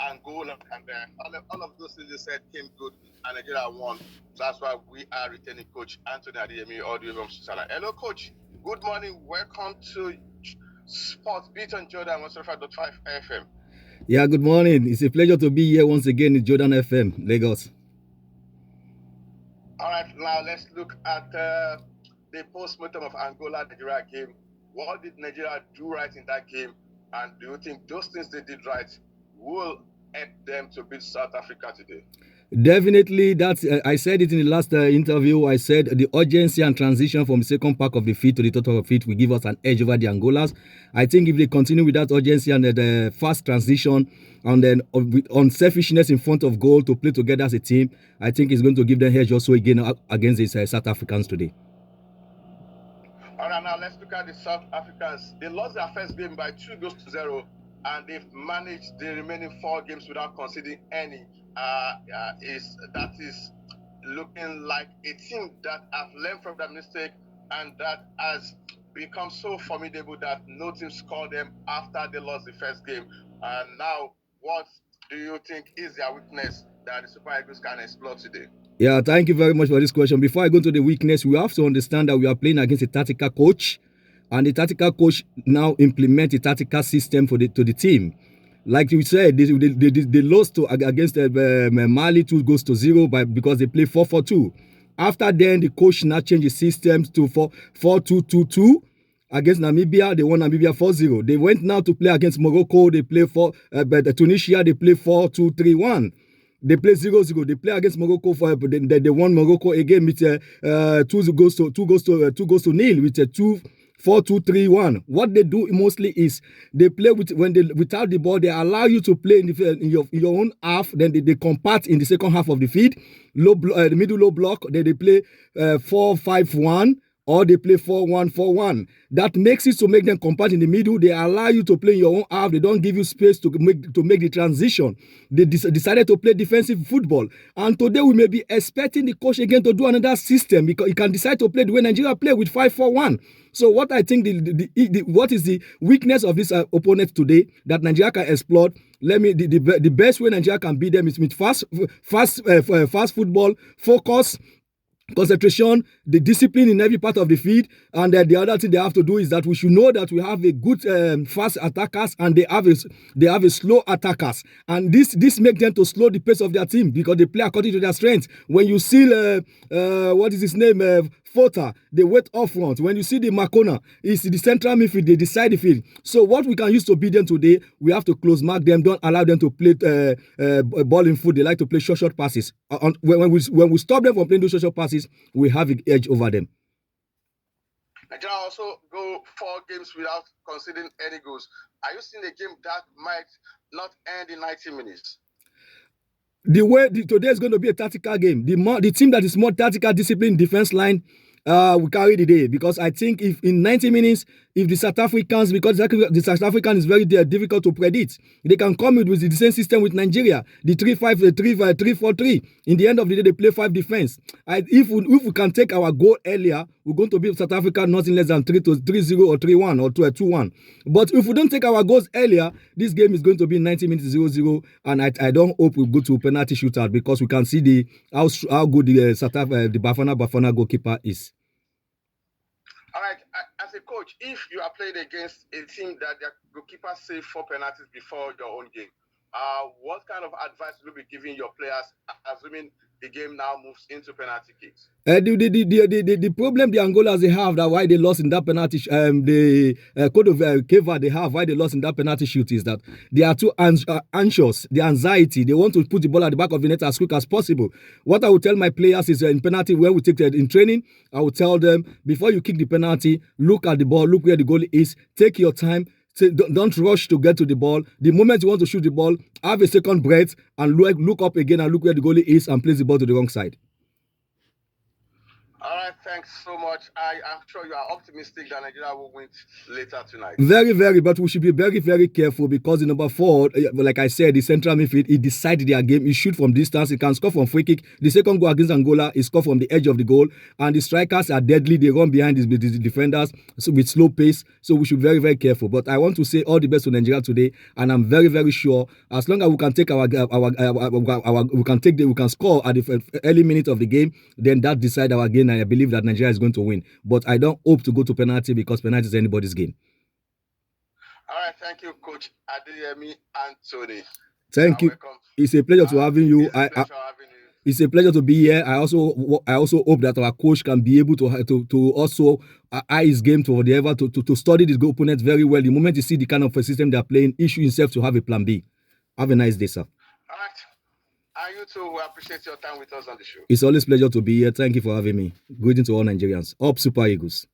Angola, and all of those things you said came good, and Nigeria won. So that's why we are retaining Coach Anthony Adeyemi all the way from Switzerland. Hello, Coach. Good morning. Welcome to Sports Beat on Jordan 105.5 FM. Yeah, good morning. It's a pleasure to be here once again in Jordan FM, Lagos. All right, now let's look at the post-mortem of Angola-Nigeria game. What did Nigeria do right in that game? And do you think those things they did right will help them to beat South Africa today? Definitely, that's. I said it in the last interview. I said the urgency and transition from the second pack of the field to the total of field will give us an edge over the Angolas. I think if they continue with that urgency and the fast transition and then with unselfishness in front of goal to play together as a team, I think it's going to give them edge also again against these South Africans today. All right, now let's look at the South Africans. They lost their first game by 2-0, and they've managed the remaining 4 games without conceding any. That is looking like a team that have learned from that mistake and that has become so formidable that no team scored them after they lost the first game. And now, what do you think is their weakness that the Super Eagles can explore today? Yeah, thank you very much for this question. Before I go to the weakness, we have to understand that we are playing against a tactical coach, and the tactical coach now implement a tactical system to the team. Like you said, they lost against Mali 2-0 because they play 4-4-2. After then, the coach now changed the systems to 4-2-2-2. Against Namibia, they won Namibia 4-0. They went now to play against Morocco. They play Tunisia. They play 4-2-3-1. They play 0-0. They play against Morocco they won Morocco again with 2 goals to nil with a 4-2-3-1. What they do mostly is they play without the ball. They allow you to play in your own half. Then they compact in the second half of the field. The middle low block. Then they play 4-5-1. Or they play 4-1-4-1. That makes it to make them compact in the middle. They allow you to play in your own half. They don't give you space to make the transition. They decided to play defensive football. And today we may be expecting the coach again to do another system because he can decide to play the way Nigeria play with 5-4-1. So what I think what is the weakness of this opponent today that Nigeria can exploit? The best way Nigeria can beat them is with fast football, focus, concentration, the discipline in every part of the field, and the other thing they have to do is that we should know that we have a good fast attackers and they have a slow attackers, and this makes them to slow the pace of their team because they play according to their strengths. When you see what is his name, Fota, they wait up front. When you see the Makona, it's the central midfield, they decide the field. So what we can use to beat them today, we have to close mark them, don't allow them to play ball in foot. They like to play short passes. When we stop them from playing those short passes, we have an edge over them. Nigeria also go 4 games without conceding any goals. Are you seeing a game that might not end in 90 minutes? Today is going to be a tactical game. The team that is more tactical, disciplined defense line will carry the day, because I think if in 90 minutes, if the South Africans, because the South African is very difficult to predict, they can come with the same system with Nigeria, the 3-5-3-4-3. In the end of the day, they play 5 defense. If we can take our goal earlier, we're going to beat South Africa nothing less than 3-0 or 3-1 or 2-1. But if we don't take our goals earlier, this game is going to be 90 minutes 0-0, and I don't hope we go to penalty shootout, because we can see how good the bafana goalkeeper is. All right, as a coach, if you are playing against a team that their goalkeeper saved 4 penalties before your own game, what kind of advice will you be giving your players, assuming the game now moves into penalty kicks? The problem the Angolas they have, that why they lost in that penalty, the code of Keva they have, why they lost in that penalty shoot, is that they are too anxious, the anxiety, they want to put the ball at the back of the net as quick as possible. What I will tell my players is in penalty, when we take it in training, I will tell them, before you kick the penalty, look at the ball, look where the goalie is, take your time. Don't rush to get to the ball. The moment you want to shoot the ball, have a second breath and look up again and look where the goalie is and place the ball to the wrong side. All right, thanks so much. I am sure you are optimistic that Nigeria will win later tonight. Very, very, but we should be very, very careful because the number 4, like I said, the central midfield, he decided their game. He shoot from distance. He can score from free kick. The second goal against Angola, he scored from the edge of the goal. And the strikers are deadly. They run behind the defenders with slow pace. So we should be very, very careful. But I want to say all the best to Nigeria today, and I'm very, very sure as long as we can take we can score at the early minute of the game, then that decide our game, and I believe that Nigeria is going to win. But I don't hope to go to penalty because penalty is anybody's game. All right, thank you, Coach Adeyemi Anthony. Thank you. Welcome. It's a pleasure to having you. It's a pleasure to be here. I also hope that our coach can be able to also eye his game to whatever to study the opponent very well. The moment you see the kind of a system they are playing, issue himself to have a plan B. Have a nice day, sir. All right. And you too, we appreciate your time with us on the show. It's always a pleasure to be here. Thank you for having me. Greetings to all Nigerians. Up Super Eagles.